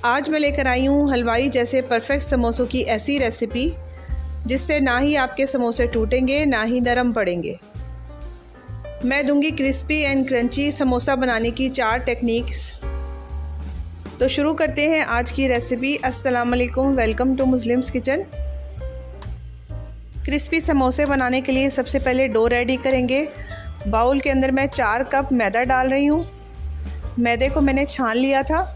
आज मैं लेकर आई हूँ हलवाई जैसे परफेक्ट समोसों की ऐसी रेसिपी जिससे ना ही आपके समोसे टूटेंगे ना ही नरम पड़ेंगे। मैं दूंगी क्रिस्पी एंड क्रंची समोसा बनाने की 4 टेक्निक्स। तो शुरू करते हैं आज की रेसिपी। अस्सलाम वालेकुम, welcome to Muslims kitchen. Crispy समोसे बनाने के लिए सबसे पहले डो रेडी करेंगे। बाउल के अंदर मैं 4 कप मैदा डाल रही हूँ। मैदे को मैंने छान लिया था।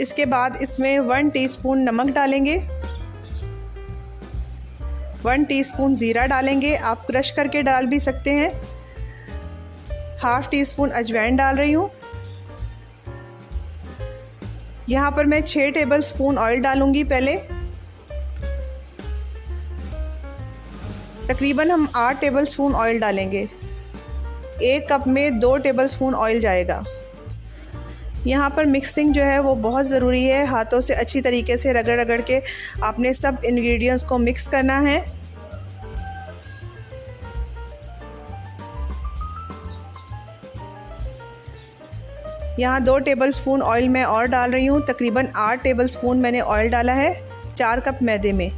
इसके बाद इसमें 1 टीस्पून नमक डालेंगे, 1 टीस्पून ज़ीरा डालेंगे, आप क्रश करके डाल भी सकते हैं। ½ टीस्पून अजवाइन डाल रही हूँ। यहाँ पर मैं 6 टेबलस्पून ऑयल डालूँगी। पहले तकरीबन हम 8 टेबलस्पून ऑयल डालेंगे। 1 कप में 2 टेबलस्पून ऑयल जाएगा। यहाँ पर मिक्सिंग जो है वो बहुत ज़रूरी है। हाथों से अच्छी तरीके से रगड़ रगड़ के आपने सब इंग्रेडिएंट्स को मिक्स करना है। यहाँ 2 टेबलस्पून ऑयल मैं और डाल रही हूँ। तकरीबन 8 टेबलस्पून मैंने ऑयल डाला है 4 कप मैदे में।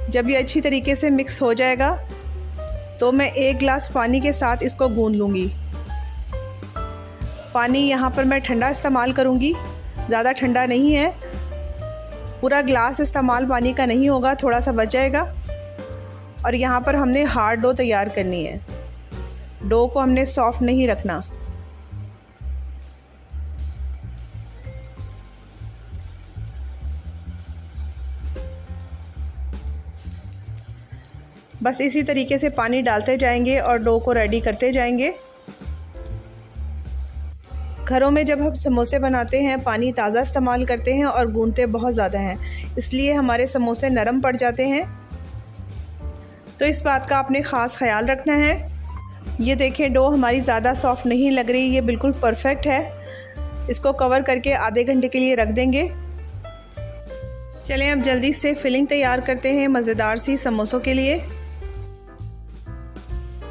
जब ये अच्छी तरीके से मिक्स हो जाएगा तो मैं 1 गिलास पानी के साथ इसको गूंद लूँगी। पानी यहाँ पर मैं ठंडा इस्तेमाल करूँगी, ज़्यादा ठंडा नहीं है। पूरा ग्लास इस्तेमाल पानी का नहीं होगा, थोड़ा सा बच जाएगा। और यहाँ पर हमने हार्ड डो तैयार करनी है। डो को हमने सॉफ्ट नहीं रखना। बस इसी तरीके से पानी डालते जाएंगे और डो को रेडी करते जाएंगे। घरों में जब हम समोसे बनाते हैं पानी ताज़ा इस्तेमाल करते हैं और गूंदते बहुत ज़्यादा हैं, इसलिए हमारे समोसे नरम पड़ जाते हैं। तो इस बात का आपने ख़ास ख्याल रखना है। ये देखें, डो हमारी ज़्यादा सॉफ्ट नहीं लग रही, ये बिल्कुल परफेक्ट है। इसको कवर करके आधे घंटे के लिए रख देंगे। चलें अब जल्दी से फिलिंग तैयार करते हैं मज़ेदार सी समोसों के लिए।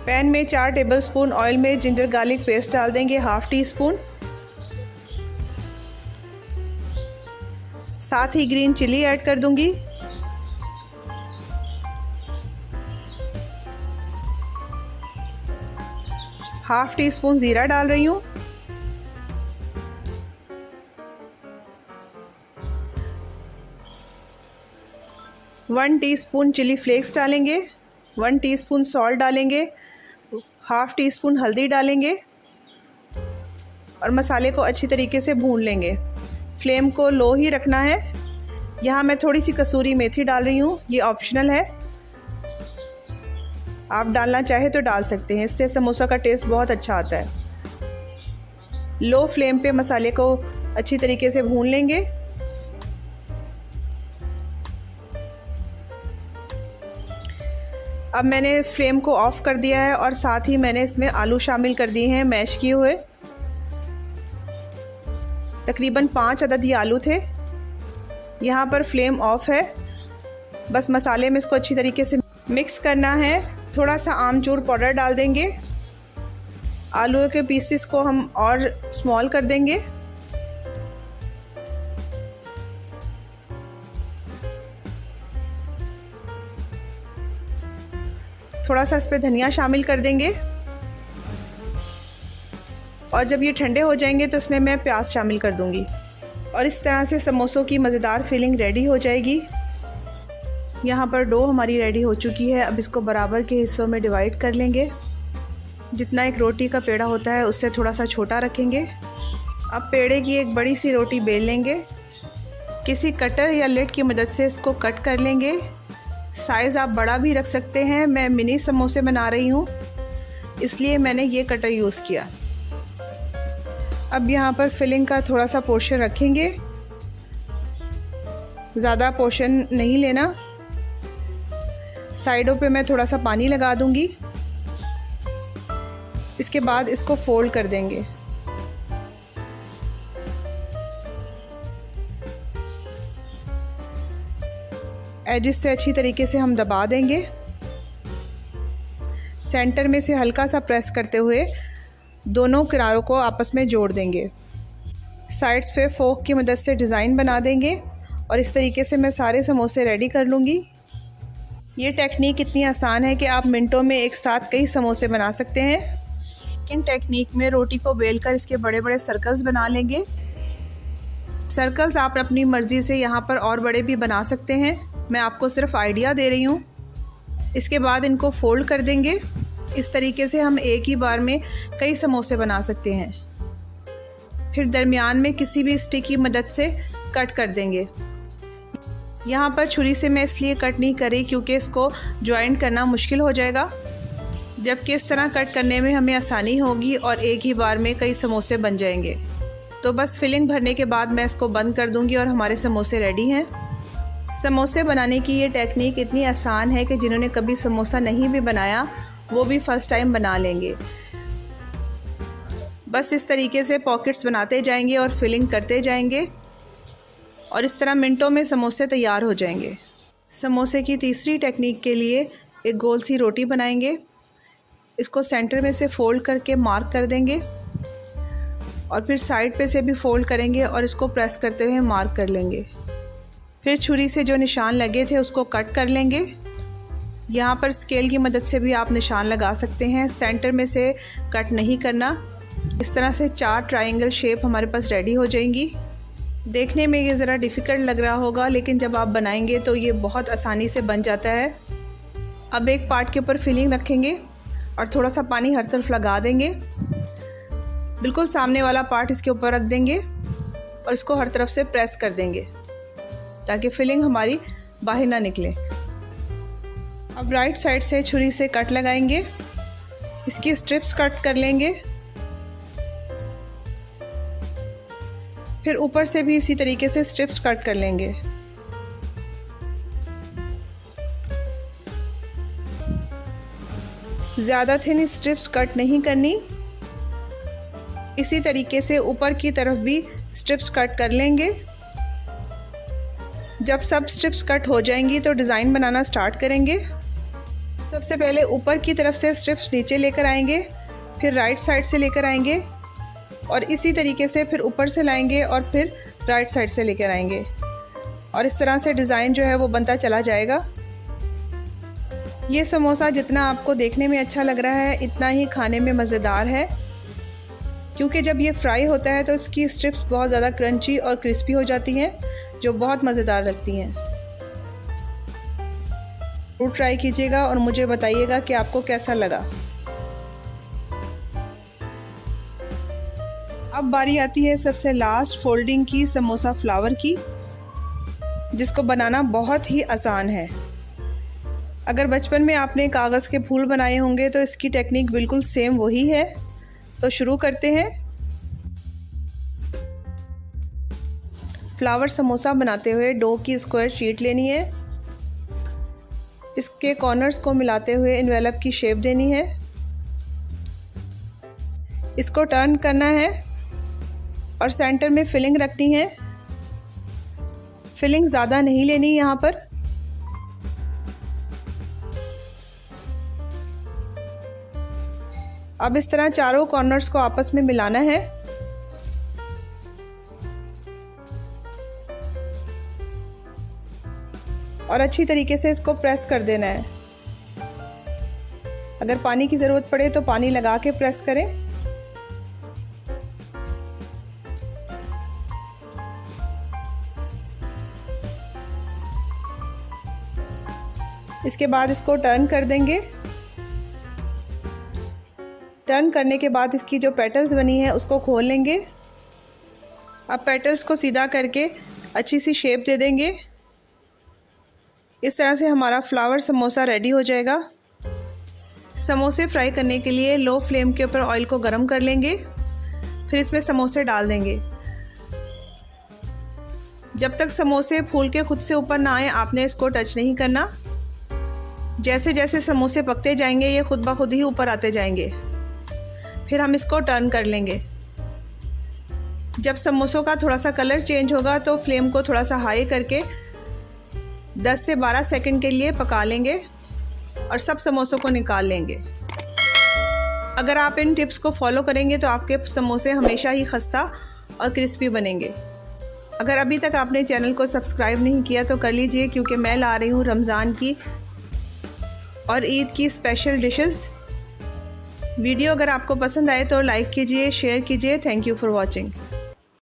पैन में 4 टेबलस्पून ऑयल में जिंजर गार्लिक पेस्ट डाल देंगे, ½ टीस्पून। साथ ही ग्रीन चिली ऐड कर दूंगी। ½ टीस्पून ज़ीरा डाल रही हूँ। वन टीस्पून चिली फ्लेक्स डालेंगे, 1 टीस्पून सॉल्ट डालेंगे, ½ टीस्पून हल्दी डालेंगे और मसाले को अच्छी तरीके से भून लेंगे। फ्लेम को लो ही रखना है। यहाँ मैं थोड़ी सी कसूरी मेथी डाल रही हूँ, ये ऑप्शनल है, आप डालना चाहे तो डाल सकते हैं, इससे समोसा का टेस्ट बहुत अच्छा आता है। लो फ्लेम पे मसाले को अच्छी तरीके से भून लेंगे। अब मैंने फ्लेम को ऑफ़ कर दिया है और साथ ही मैंने इसमें आलू शामिल कर दिए हैं, मैश किए हुए। तकरीबन 5 अदद ये आलू थे। यहाँ पर फ्लेम ऑफ है। बस मसाले में इसको अच्छी तरीके से मिक्स करना है। थोड़ा सा आमचूर पाउडर डाल देंगे। आलू के पीसेस को हम और स्मॉल कर देंगे। थोड़ा सा इस पर धनिया शामिल कर देंगे और जब ये ठंडे हो जाएंगे तो इसमें मैं प्याज शामिल कर दूंगी और इस तरह से समोसों की मज़ेदार फिलिंग रेडी हो जाएगी। यहाँ पर डो हमारी रेडी हो चुकी है। अब इसको बराबर के हिस्सों में डिवाइड कर लेंगे। जितना एक रोटी का पेड़ा होता है उससे थोड़ा सा छोटा रखेंगे। अब पेड़े की एक बड़ी सी रोटी बेल लेंगे। किसी कटर या लेड की मदद से इसको कट कर लेंगे। साइज़ आप बड़ा भी रख सकते हैं। मैं मिनी समोसे बना रही हूँ इसलिए मैंने ये कटर यूज़ किया। अब यहाँ पर फिलिंग का थोड़ा सा पोर्शन रखेंगे, ज़्यादा पोर्शन नहीं लेना। साइडों पे मैं थोड़ा सा पानी लगा दूँगी। इसके बाद इसको फोल्ड कर देंगे। एजिस से अच्छी तरीके से हम दबा देंगे। सेंटर में से हल्का सा प्रेस करते हुए दोनों किनारों को आपस में जोड़ देंगे। साइड्स पे फोक की मदद से डिज़ाइन बना देंगे और इस तरीके से मैं सारे समोसे रेडी कर लूँगी। ये टेक्निक इतनी आसान है कि आप मिनटों में एक साथ कई समोसे बना सकते हैं। इन टेक्निक में रोटी को बेलकर इसके बड़े बड़े सर्कल्स बना लेंगे। सर्कल्स आप अपनी मर्ज़ी से यहाँ पर और बड़े भी बना सकते हैं, मैं आपको सिर्फ आइडिया दे रही हूँ। इसके बाद इनको फोल्ड कर देंगे। इस तरीके से हम एक ही बार में कई समोसे बना सकते हैं। फिर दरमियान में किसी भी स्टिक की मदद से कट कर देंगे। यहाँ पर छुरी से मैं इसलिए कट नहीं करी क्योंकि इसको जॉइंट करना मुश्किल हो जाएगा, जबकि इस तरह कट करने में हमें आसानी होगी और एक ही बार में कई समोसे बन जाएंगे। तो बस फिलिंग भरने के बाद मैं इसको बंद कर दूँगी और हमारे समोसे रेडी हैं। समोसे बनाने की ये टेक्निक इतनी आसान है कि जिन्होंने कभी समोसा नहीं भी बनाया वो भी फ़र्स्ट टाइम बना लेंगे। बस इस तरीके से पॉकेट्स बनाते जाएंगे और फिलिंग करते जाएंगे और इस तरह मिनटों में समोसे तैयार हो जाएंगे। समोसे की तीसरी टेक्निक के लिए एक गोल सी रोटी बनाएंगे। इसको सेंटर में से फोल्ड करके मार्क कर देंगे और फिर साइड पे से भी फोल्ड करेंगे और इसको प्रेस करते हुए मार्क कर लेंगे। फिर छुरी से जो निशान लगे थे उसको कट कर लेंगे। यहाँ पर स्केल की मदद से भी आप निशान लगा सकते हैं, सेंटर में से कट नहीं करना। इस तरह से 4 ट्रायंगल शेप हमारे पास रेडी हो जाएंगी। देखने में ये ज़रा डिफ़िकल्ट लग रहा होगा, लेकिन जब आप बनाएंगे तो ये बहुत आसानी से बन जाता है। अब एक पार्ट के ऊपर फिलिंग रखेंगे और थोड़ा सा पानी हर तरफ लगा देंगे। बिल्कुल सामने वाला पार्ट इसके ऊपर रख देंगे और इसको हर तरफ से प्रेस कर देंगे ताकि फिलिंग हमारी बाहर ना निकले। अब राइट साइड से छुरी से कट लगाएंगे, इसकी स्ट्रिप्स कट कर लेंगे। फिर ऊपर से भी इसी तरीके से स्ट्रिप्स कट कर लेंगे। ज़्यादा थिन स्ट्रिप्स कट नहीं करनी। इसी तरीके से ऊपर की तरफ भी स्ट्रिप्स कट कर लेंगे। जब सब स्ट्रिप्स कट हो जाएंगी तो डिज़ाइन बनाना स्टार्ट करेंगे। सबसे पहले ऊपर की तरफ से स्ट्रिप्स नीचे लेकर आएंगे, फिर राइट साइड से लेकर आएंगे और इसी तरीके से फिर ऊपर से लाएंगे और फिर राइट साइड से लेकर आएंगे और इस तरह से डिज़ाइन जो है वो बनता चला जाएगा। ये समोसा जितना आपको देखने में अच्छा लग रहा है इतना ही खाने में मज़ेदार है, क्योंकि जब ये फ्राई होता है तो इसकी स्ट्रिप्स बहुत ज़्यादा क्रंची और क्रिस्पी हो जाती हैं जो बहुत मज़ेदार लगती हैं। ज़रूर ट्राई कीजिएगा और मुझे बताइएगा कि आपको कैसा लगा। अब बारी आती है सबसे लास्ट फोल्डिंग की, समोसा फ्लावर की, जिसको बनाना बहुत ही आसान है। अगर बचपन में आपने कागज़ के फूल बनाए होंगे तो इसकी टेक्निक बिल्कुल सेम वही है। तो शुरू करते हैं। फ्लावर समोसा बनाते हुए डो की स्क्वायर शीट लेनी है, इसके कॉर्नर्स को मिलाते हुए एनवेलप की शेप देनी है, इसको टर्न करना है और सेंटर में फिलिंग रखनी है। फिलिंग ज़्यादा नहीं लेनी यहाँ पर। अब इस तरह चारों कॉर्नर्स को आपस में मिलाना है। और अच्छी तरीके से इसको प्रेस कर देना है। अगर पानी की ज़रूरत पड़े तो पानी लगा के प्रेस करें। इसके बाद इसको टर्न कर देंगे। टर्न करने के बाद इसकी जो पेटल्स बनी है उसको खोल लेंगे। अब पेटल्स को सीधा करके अच्छी सी शेप दे देंगे। इस तरह से हमारा फ्लावर समोसा रेडी हो जाएगा। समोसे फ्राई करने के लिए लो फ्लेम के ऊपर ऑयल को गर्म कर लेंगे, फिर इसमें समोसे डाल देंगे। जब तक समोसे फूल के खुद से ऊपर ना आए आपने इसको टच नहीं करना। जैसे जैसे समोसे पकते जाएंगे ये खुद ब खुद ही ऊपर आते जाएंगे। फिर हम इसको टर्न कर लेंगे। जब समोसों का थोड़ा सा कलर चेंज होगा तो फ्लेम को थोड़ा सा हाई करके 10 से 12 सेकंड के लिए पका लेंगे और सब समोसों को निकाल लेंगे। अगर आप इन टिप्स को फॉलो करेंगे तो आपके समोसे हमेशा ही खस्ता और क्रिस्पी बनेंगे। अगर अभी तक आपने चैनल को सब्सक्राइब नहीं किया तो कर लीजिए, क्योंकि मैं ला रही हूँ रमज़ान की और ईद की स्पेशल डिशेस। वीडियो अगर आपको पसंद आए तो लाइक कीजिए, शेयर कीजिए। Thank you for watching.